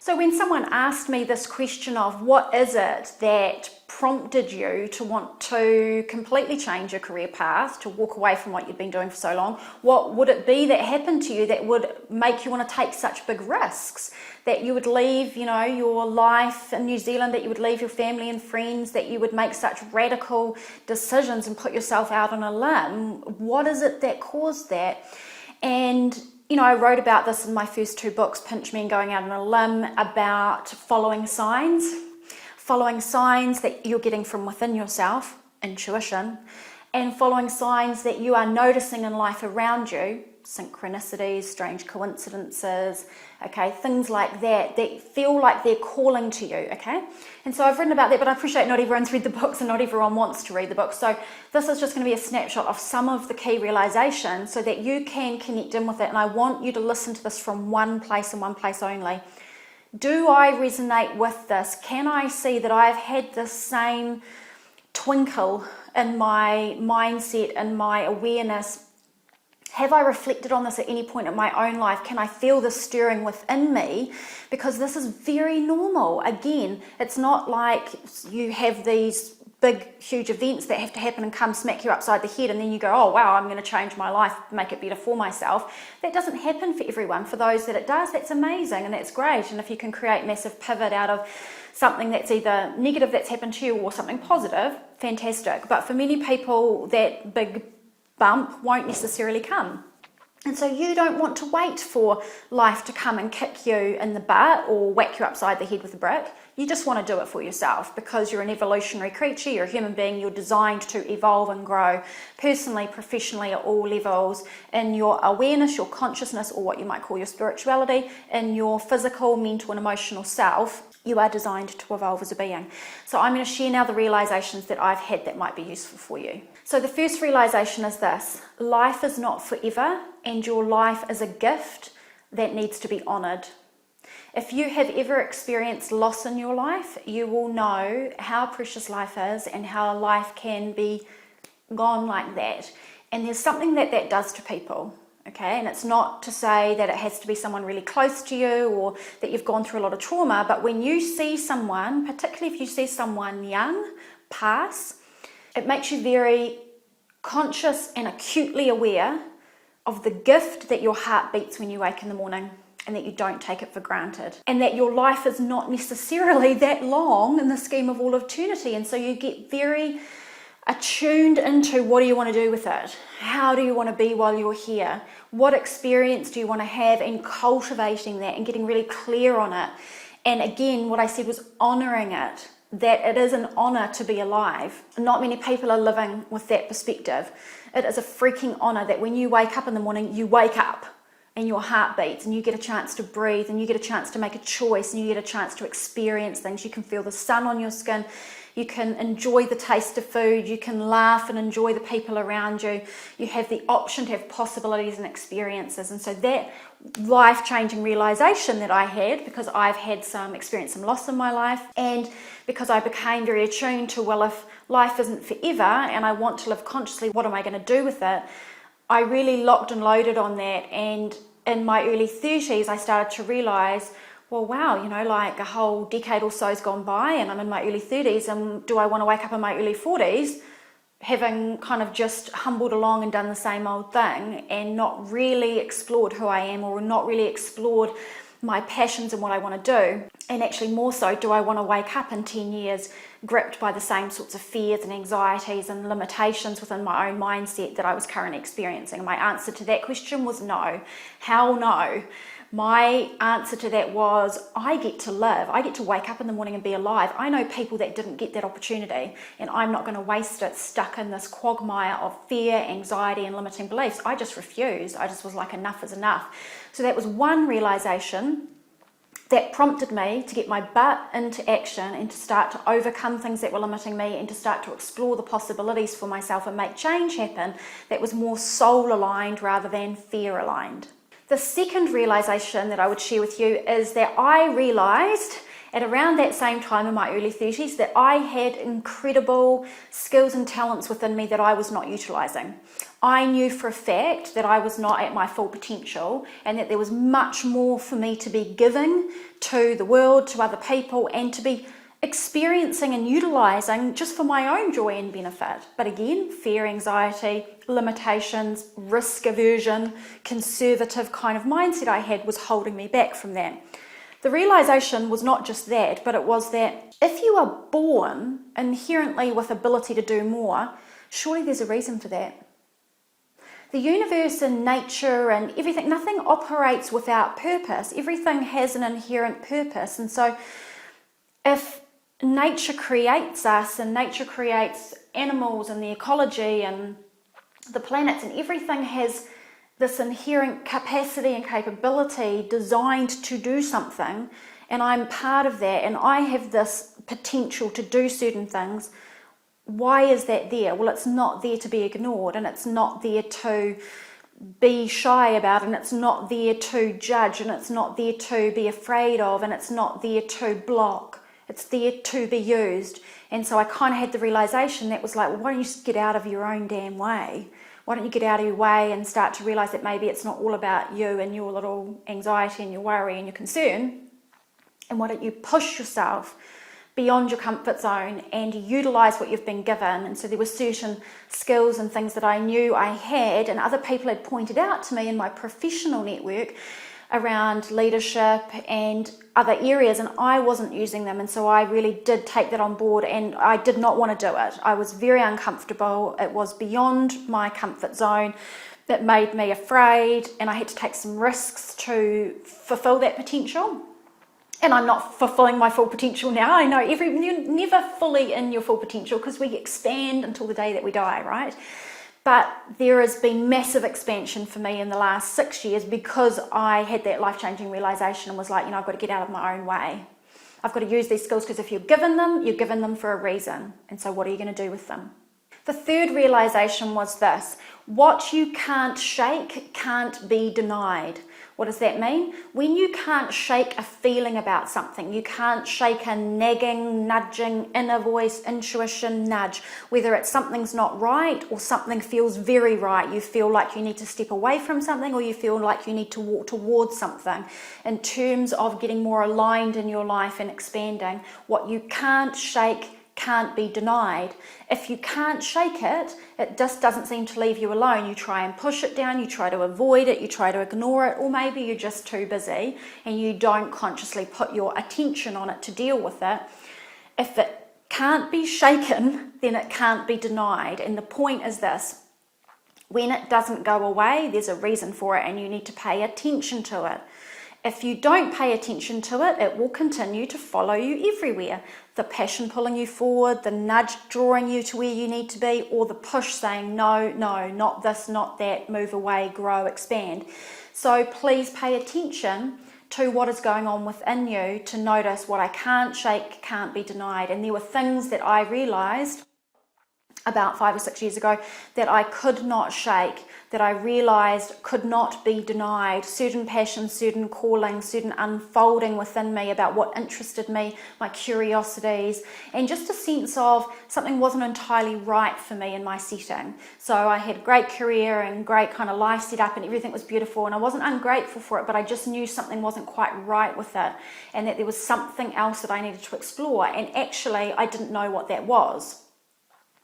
So when someone asked me this question of what is it that prompted you to want to completely change your career path, to walk away from what you've been doing for so long, what would it be that happened to you that would make you want to take such big risks? That you would leave, your life in New Zealand, that you would leave your family and friends, that you would make such radical decisions and put yourself out on a limb. What is it that caused that? And I wrote about this in my first 2 books, Pinch Me and Going Out on a Limb, about following signs that you're getting from within yourself, intuition, and following signs that you are noticing in life around you, synchronicities, strange coincidences, okay, things like that feel like they're calling to you, okay? And so I've written about that, but I appreciate not everyone's read the books and not everyone wants to read the books. So this is just going to be a snapshot of some of the key realizations so that you can connect in with it. And I want you to listen to this from one place and one place only. Do I resonate with this? Can I see that I've had the same twinkle in my mindset and my awareness? Have I reflected on this at any point in my own life? Can I feel this stirring within me? Because this is very normal. Again, it's not like you have these big, huge events that have to happen and come smack you upside the head and then you go, oh wow, I'm going to change my life, make it better for myself. That doesn't happen for everyone. For those that it does, that's amazing and that's great. And if you can create massive pivot out of something that's either negative that's happened to you or something positive, fantastic. But for many people, that big bump won't necessarily come. And so you don't want to wait for life to come and kick you in the butt or whack you upside the head with a brick. You just want to do it for yourself because you're an evolutionary creature, you're a human being, you're designed to evolve and grow personally, professionally, at all levels, in your awareness, your consciousness, or what you might call your spirituality, in your physical, mental and emotional self. You are designed to evolve as a being. So I'm going to share now the realizations that I've had that might be useful for you. So the first realization is this: life is not forever and your life is a gift that needs to be honored. If you have ever experienced loss in your life, you will know how precious life is and how life can be gone like that. And there's something that does to people. Okay, and it's not to say that it has to be someone really close to you or that you've gone through a lot of trauma, but when you see someone, particularly if you see someone young pass, it makes you very conscious and acutely aware of the gift that your heart beats when you wake in the morning and that you don't take it for granted. And that your life is not necessarily that long in the scheme of all eternity. And so you get very attuned into what do you want to do with it? How do you want to be while you're here? What experience do you want to have? And cultivating that and getting really clear on it. And again, what I said was honoring it, that it is an honor to be alive. Not many people are living with that perspective. It is a freaking honor that when you wake up in the morning, you wake up and your heart beats and you get a chance to breathe and you get a chance to make a choice and you get a chance to experience things. You can feel the sun on your skin. You can enjoy the taste of food. You can laugh and enjoy the people around you. You have the option to have possibilities and experiences. And so that life-changing realization that I had, because I've had some loss in my life, and because I became very attuned to, well, if life isn't forever and I want to live consciously, what am I going to do with it? I really locked and loaded on that. And in my early 30s, I started to realize, well, wow, like a whole decade or so has gone by and I'm in my early 30s, and do I want to wake up in my early 40s having kind of just humbled along and done the same old thing and not really explored who I am or not really explored my passions and what I want to do? And actually more so, do I want to wake up in 10 years gripped by the same sorts of fears and anxieties and limitations within my own mindset that I was currently experiencing? And my answer to that question was no. Hell no. My answer to that was, I get to live. I get to wake up in the morning and be alive. I know people that didn't get that opportunity, and I'm not going to waste it stuck in this quagmire of fear, anxiety, and limiting beliefs. I just refused. I just was like, enough is enough. So that was one realization that prompted me to get my butt into action and to start to overcome things that were limiting me and to start to explore the possibilities for myself and make change happen that was more soul aligned rather than fear aligned. The second realization that I would share with you is that I realized at around that same time in my early 30s that I had incredible skills and talents within me that I was not utilizing. I knew for a fact that I was not at my full potential and that there was much more for me to be giving to the world, to other people, and to be experiencing and utilizing just for my own joy and benefit. But again, fear, anxiety, limitations, risk aversion, conservative kind of mindset I had was holding me back from that. The realization was not just that, but it was that if you are born inherently with ability to do more, surely there's a reason for that. The universe and nature and everything, nothing operates without purpose. Everything has an inherent purpose. And so if nature creates us and nature creates animals and the ecology and the planets, and everything has this inherent capacity and capability designed to do something, and I'm part of that, and I have this potential to do certain things, why is that there? Well, it's not there to be ignored, and it's not there to be shy about, and it's not there to judge, and it's not there to be afraid of, and it's not there to block. It's there to be used. And so I kind of had the realization that was like, well, why don't you just get out of your own damn way? Why don't you get out of your way and start to realize that maybe it's not all about you and your little anxiety and your worry and your concern? And why don't you push yourself beyond your comfort zone and utilize what you've been given? And so there were certain skills and things that I knew I had, and other people had pointed out to me in my professional network around leadership and other areas, and I wasn't using them. And so I really did take that on board, and I did not want to do it. I was very uncomfortable. It was beyond my comfort zone. It made me afraid, and I had to take some risks to fulfill that potential. And I'm not fulfilling my full potential now. I know you're never fully in your full potential, because we expand until the day that we die, right? But there has been massive expansion for me in the last 6 years, because I had that life-changing realization and was like, I've got to get out of my own way. I've got to use these skills, because if you're given them for a reason. And so what are you going to do with them? The third realization was this: what you can't shake can't be denied. What does that mean? When you can't shake a feeling about something, you can't shake a nagging, nudging, inner voice, intuition nudge, whether it's something's not right or something feels very right. You feel like you need to step away from something, or you feel like you need to walk towards something in terms of getting more aligned in your life and expanding. What you can't shake can't be denied. If you can't shake it, it just doesn't seem to leave you alone. You try and push it down, you try to avoid it, you try to ignore it, or maybe you're just too busy and you don't consciously put your attention on it to deal with it. If it can't be shaken, then it can't be denied. And the point is this: when it doesn't go away, there's a reason for it, and you need to pay attention to it. If you don't pay attention to it, it will continue to follow you everywhere. The passion pulling you forward, the nudge drawing you to where you need to be, or the push saying, no, not this, not that, move away, grow, expand. So please pay attention to what is going on within you to notice what I can't shake, can't be denied. And there were things that I realized about 5 or 6 years ago that I could not shake, that I realized could not be denied. Certain passions, certain callings, certain unfolding within me about what interested me, my curiosities, and just a sense of something wasn't entirely right for me in my setting. So I had a great career and great kind of life set up, and everything was beautiful, and I wasn't ungrateful for it, but I just knew something wasn't quite right with it, and that there was something else that I needed to explore. And actually I didn't know what that was.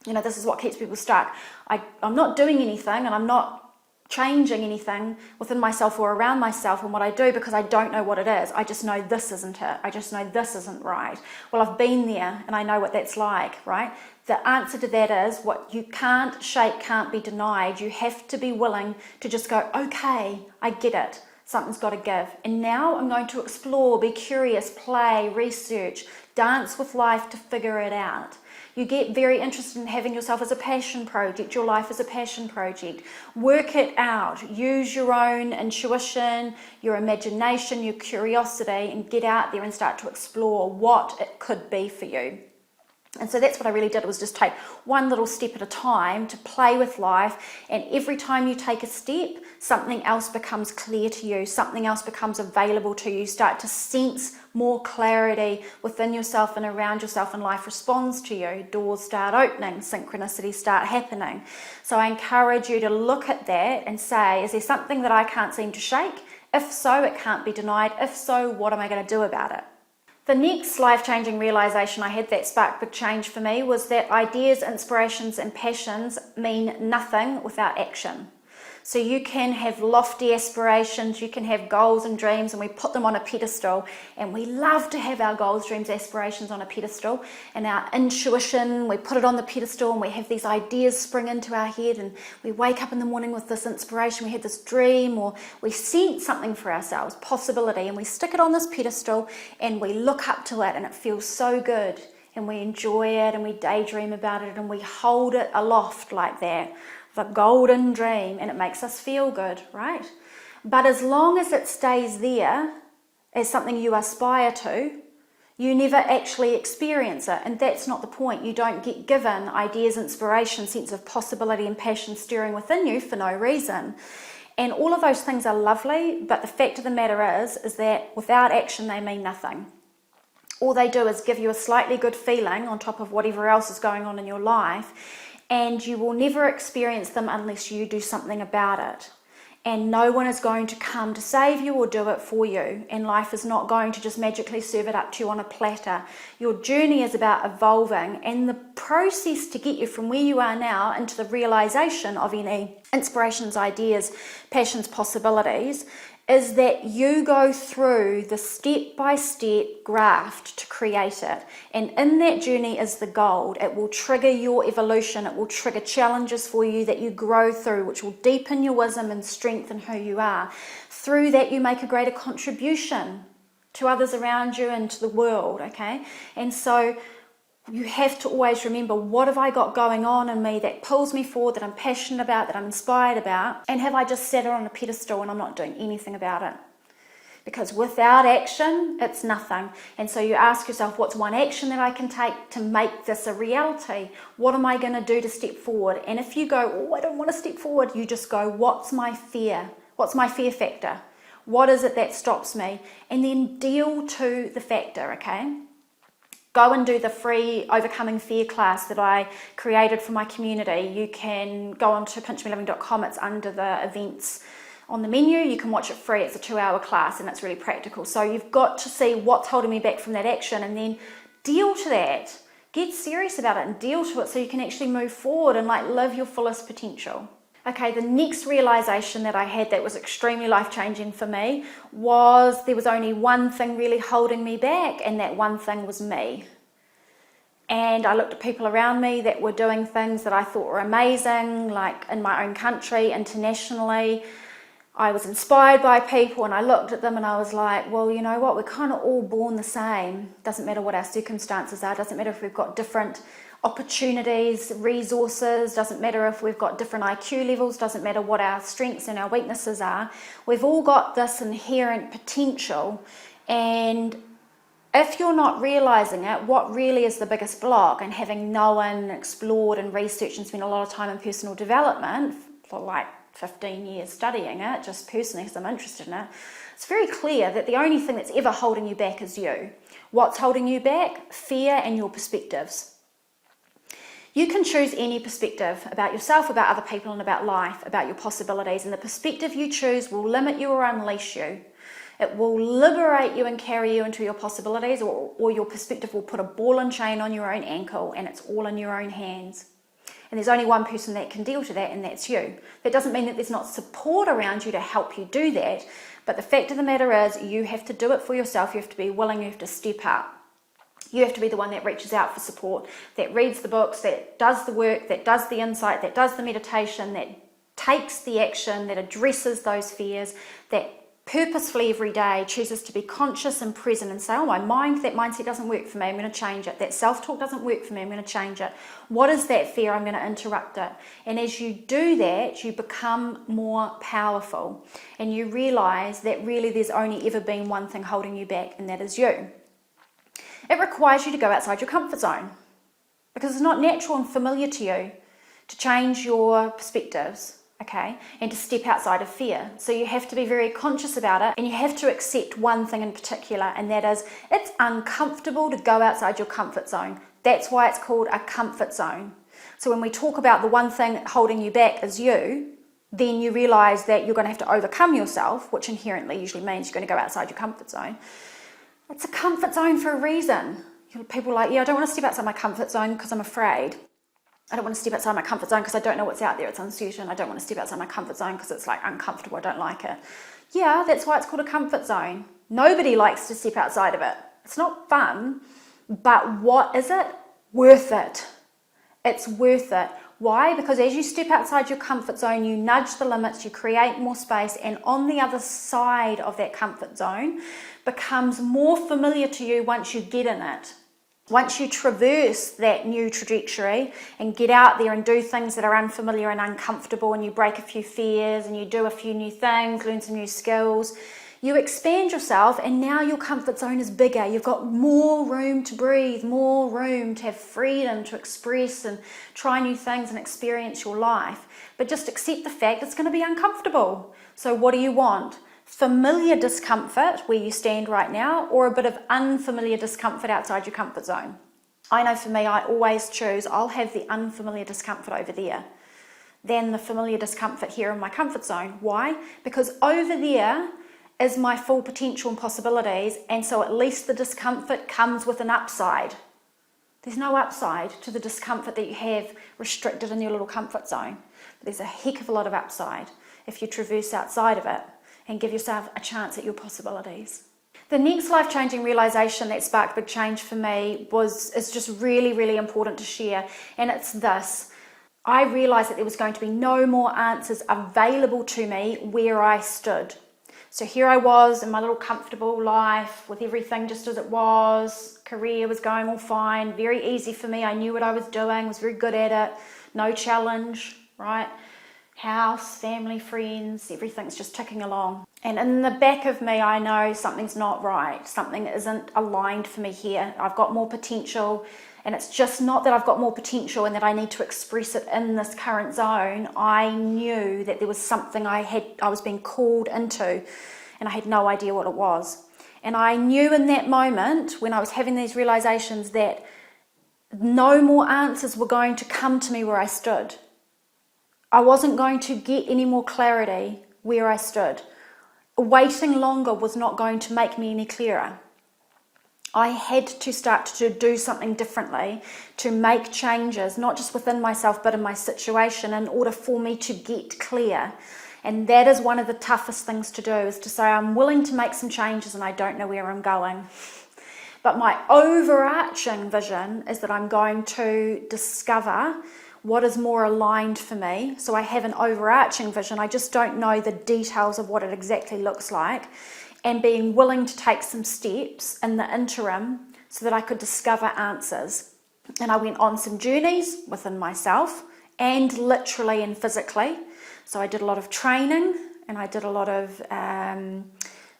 This is what keeps people stuck. I'm not doing anything, and I'm not changing anything within myself or around myself and what I do, because I don't know what it is. I just know this isn't it. I just know this isn't right. Well, I've been there and I know what that's like, right? The answer to that is, what you can't shake can't be denied. You have to be willing to just go, okay, I get it. Something's got to give. And now I'm going to explore, be curious, play, research, dance with life to figure it out. You get very interested in having yourself as a passion project, your life as a passion project. Work it out. Use your own intuition, your imagination, your curiosity, and get out there and start to explore what it could be for you. And so that's what I really did, was just take one little step at a time to play with life. And every time you take a step, something else becomes clear to you, something else becomes available to you. You start to sense more clarity within yourself and around yourself, and life responds to you. Doors start opening, synchronicities start happening. So I encourage you to look at that and say, is there something that I can't seem to shake? If so, it can't be denied. If so, what am I going to do about it? The next life-changing realization I had that sparked big change for me was that ideas, inspirations, and passions mean nothing without action. So you can have lofty aspirations, you can have goals and dreams, and we put them on a pedestal, and we love to have our goals, dreams, aspirations on a pedestal, and our intuition, we put it on the pedestal, and we have these ideas spring into our head, and we wake up in the morning with this inspiration, we had this dream, or we sense something for ourselves, possibility, and we stick it on this pedestal, and we look up to it, and it feels so good, and we enjoy it, and we daydream about it, and we hold it aloft like that, the golden dream, and it makes us feel good, right? But as long as it stays there as something you aspire to, you never actually experience it, and that's not the point. You don't get given ideas, inspiration, sense of possibility and passion stirring within you for no reason. And all of those things are lovely, but the fact of the matter is that without action they mean nothing. All they do is give you a slightly good feeling on top of whatever else is going on in your life, and you will never experience them unless you do something about it. And no one is going to come to save you or do it for you, and life is not going to just magically serve it up to you on a platter. Your journey is about evolving, and the process to get you from where you are now into the realization of any inspirations, ideas, passions, possibilities is that you go through the step-by-step graft to create it. And in that journey is the gold. It will trigger your evolution. It will trigger challenges for you that you grow through, which will deepen your wisdom and strengthen who you are. Through that, you make a greater contribution to others around you and to the world, okay? And so you have to always remember, what have I got going on in me that pulls me forward, that I'm passionate about, that I'm inspired about, and have I just set it on a pedestal and I'm not doing anything about it? Because without action, it's nothing. And so you ask yourself, what's one action that I can take to make this a reality? What am I going to do to step forward? And if you go, oh, I don't want to step forward, you just go, what's my fear? What's my fear factor? What is it that stops me? And then deal to the factor, okay? Go and do the free Overcoming Fear class that I created for my community. You can go on to pinchmeliving.com. It's under the events on the menu. You can watch it free. It's a 2-hour class and it's really practical. So you've got to see what's holding me back from that action and then deal to that. Get serious about it and deal to it so you can actually move forward and live your fullest potential. Okay, the next realization that I had that was extremely life-changing for me was there was only one thing really holding me back, and that one thing was me. And I looked at people around me that were doing things that I thought were amazing, like in my own country, internationally. I was inspired by people and I looked at them and I was like, well, you know what, we're kind of all born the same. Doesn't matter what our circumstances are, doesn't matter if we've got different opportunities, resources, doesn't matter if we've got different IQ levels, doesn't matter what our strengths and our weaknesses are. We've all got this inherent potential, and if you're not realizing it, what really is the biggest block? And having known, explored and researched and spent a lot of time in personal development for like 15 years studying it, just personally because I'm interested in it, it's very clear that the only thing that's ever holding you back is you. What's holding you back? Fear and your perspectives. You can choose any perspective about yourself, about other people, and about life, about your possibilities, and the perspective you choose will limit you or unleash you. It will liberate you and carry you into your possibilities, or your perspective will put a ball and chain on your own ankle, and it's all in your own hands. And there's only one person that can deal to that, and that's you. That doesn't mean that there's not support around you to help you do that, but the fact of the matter is you have to do it for yourself. You have to be willing, you have to step up. You have to be the one that reaches out for support, that reads the books, that does the work, that does the insight, that does the meditation, that takes the action, that addresses those fears, that purposefully every day chooses to be conscious and present and say, oh, my mind, that mindset doesn't work for me, I'm going to change it. That self-talk doesn't work for me, I'm going to change it. What is that fear? I'm going to interrupt it. And as you do that, you become more powerful and you realize that really there's only ever been one thing holding you back, and that is you. It requires you to go outside your comfort zone because it's not natural and familiar to you to change your perspectives, okay, and to step outside of fear. So you have to be very conscious about it, and you have to accept one thing in particular, and that is it's uncomfortable to go outside your comfort zone. That's why it's called a comfort zone. So when we talk about the one thing holding you back is you, then you realize that you're going to have to overcome yourself, which inherently usually means you're going to go outside your comfort zone. It's a comfort zone for a reason. People are like, yeah, I don't want to step outside my comfort zone because I'm afraid. I don't want to step outside my comfort zone because I don't know what's out there. It's uncertain. I don't want to step outside my comfort zone because it's like uncomfortable. I don't like it. Yeah, that's why it's called a comfort zone. Nobody likes to step outside of it. It's not fun, but what is it? Worth it. It's worth it. Why? Because as you step outside your comfort zone, you nudge the limits, you create more space, and on the other side of that comfort zone becomes more familiar to you once you get in it. Once you traverse that new trajectory and get out there and do things that are unfamiliar and uncomfortable, and you break a few fears and you do a few new things, learn some new skills, you expand yourself, and now your comfort zone is bigger. You've got more room to breathe, more room to have freedom to express and try new things and experience your life. But just accept the fact it's going to be uncomfortable. So what do you want? Familiar discomfort where you stand right now, or a bit of unfamiliar discomfort outside your comfort zone? I know for me, I always choose, I'll have the unfamiliar discomfort over there than the familiar discomfort here in my comfort zone. Why? Because over there is my full potential and possibilities, and so at least the discomfort comes with an upside. There's no upside to the discomfort that you have restricted in your little comfort zone. But there's a heck of a lot of upside if you traverse outside of it and give yourself a chance at your possibilities. The next life-changing realization that sparked big change for me is just really, really important to share, and it's this. I realized that there was going to be no more answers available to me where I stood. So here I was in my little comfortable life with everything just as it was. Career was going all fine, very easy for me. I knew what I was doing, was very good at it. No challenge, right? House, family, friends, everything's just ticking along. And in the back of me, I know something's not right. Something isn't aligned for me here. I've got more potential. And it's just not that I've got more potential and that I need to express it in this current zone. I knew that there was something I was being called into, and I had no idea what it was. And I knew in that moment when I was having these realizations that no more answers were going to come to me where I stood. I wasn't going to get any more clarity where I stood. Waiting longer was not going to make me any clearer. I had to start to do something differently, to make changes, not just within myself, but in my situation, in order for me to get clear. And that is one of the toughest things to do, is to say, I'm willing to make some changes and I don't know where I'm going. But my overarching vision is that I'm going to discover what is more aligned for me. So I have an overarching vision. I just don't know the details of what it exactly looks like. And being willing to take some steps in the interim so that I could discover answers. And I went on some journeys within myself, and literally and physically. So I did a lot of training, and I did a lot of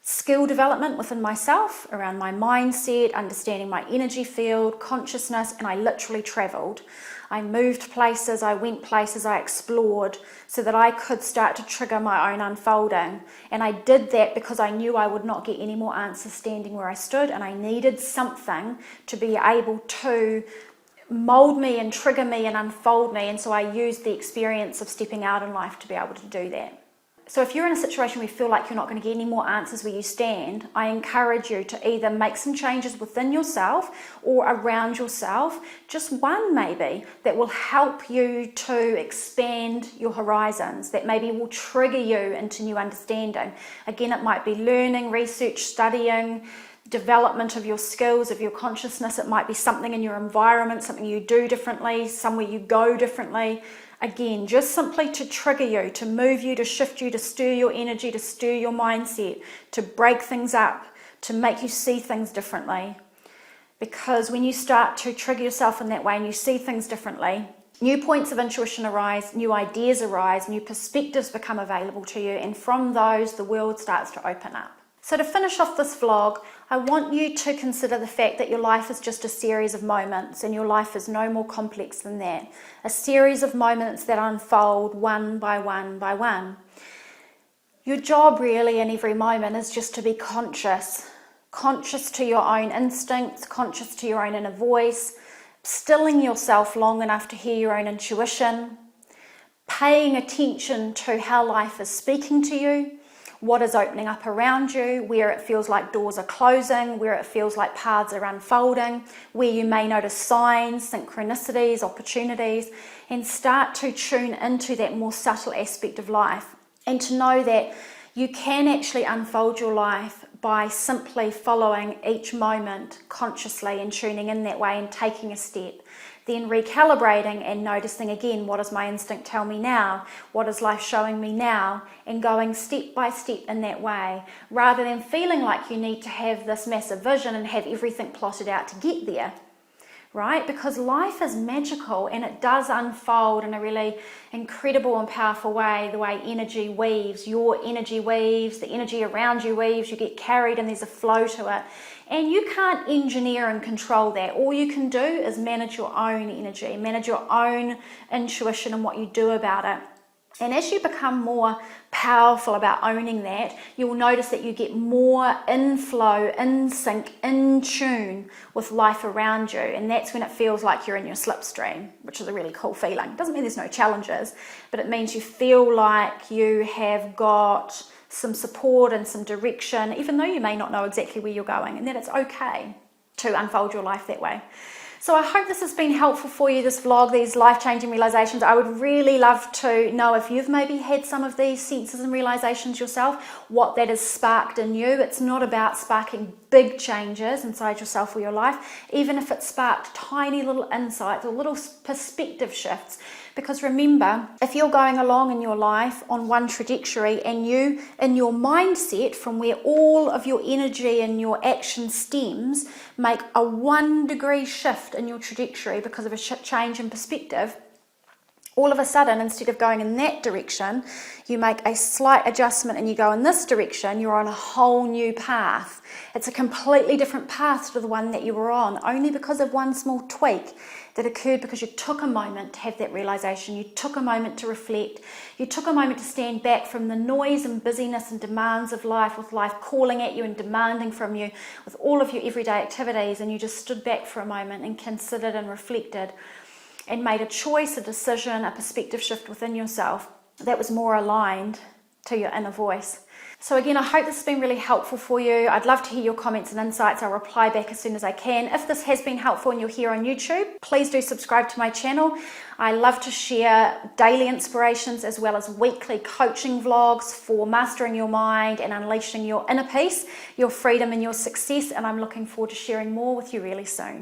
skill development within myself around my mindset, understanding my energy field, consciousness, and I literally traveled. I moved places, I went places, I explored so that I could start to trigger my own unfolding. And I did that because I knew I would not get any more answers standing where I stood, and I needed something to be able to mold me and trigger me and unfold me. And so I used the experience of stepping out in life to be able to do that. So if you're in a situation where you feel like you're not going to get any more answers where you stand, I encourage you to either make some changes within yourself or around yourself, just one maybe, that will help you to expand your horizons, that maybe will trigger you into new understanding. Again, it might be learning, research, studying, development of your skills, of your consciousness. It might be something in your environment, something you do differently, somewhere you go differently. Again, just simply to trigger you, to move you, to shift you, to stir your energy, to stir your mindset, to break things up, to make you see things differently. Because when you start to trigger yourself in that way and you see things differently, new points of intuition arise, new ideas arise, new perspectives become available to you, and from those, the world starts to open up. So to finish off this vlog, I want you to consider the fact that your life is just a series of moments, and your life is no more complex than that. A series of moments that unfold one by one by one. Your job really in every moment is just to be conscious. Conscious to your own instincts, conscious to your own inner voice, stilling yourself long enough to hear your own intuition, paying attention to how life is speaking to you, what is opening up around you, where it feels like doors are closing, where it feels like paths are unfolding, where you may notice signs, synchronicities, opportunities, and start to tune into that more subtle aspect of life. And to know that you can actually unfold your life by simply following each moment consciously and tuning in that way and taking a step. Then recalibrating and noticing again, what does my instinct tell me now? What is life showing me now? And going step by step in that way, rather than feeling like you need to have this massive vision and have everything plotted out to get there, right? Because life is magical and it does unfold in a really incredible and powerful way, the way energy weaves. Your energy weaves, the energy around you weaves, you get carried and there's a flow to it. And you can't engineer and control that. All you can do is manage your own energy, manage your own intuition and what you do about it. And as you become more powerful about owning that, you'll notice that you get more inflow, in sync, in tune with life around you. And that's when it feels like you're in your slipstream, which is a really cool feeling. It doesn't mean there's no challenges, but it means you feel like you have got some support and some direction, even though you may not know exactly where you're going, and that it's okay to unfold your life that way. So I hope this has been helpful for you, this vlog, these life-changing realizations. I would really love to know if you've maybe had some of these senses and realizations yourself, what that has sparked in you. It's not about sparking big changes inside yourself or your life, even if it sparked tiny little insights or little perspective shifts. Because remember, if you're going along in your life on one trajectory and you, in your mindset, from where all of your energy and your action stems, make a 1 degree shift in your trajectory because of a change in perspective, all of a sudden, instead of going in that direction, you make a slight adjustment and you go in this direction, you're on a whole new path. It's a completely different path to the one that you were on, only because of one small tweak that occurred because you took a moment to have that realization, you took a moment to reflect, you took a moment to stand back from the noise and busyness and demands of life, with life calling at you and demanding from you with all of your everyday activities, and you just stood back for a moment and considered and reflected and made a choice, a decision, a perspective shift within yourself that was more aligned to your inner voice. So again, I hope this has been really helpful for you. I'd love to hear your comments and insights. I'll reply back as soon as I can. If this has been helpful and you're here on YouTube, please do subscribe to my channel. I love to share daily inspirations as well as weekly coaching vlogs for mastering your mind and unleashing your inner peace, your freedom and your success. And I'm looking forward to sharing more with you really soon.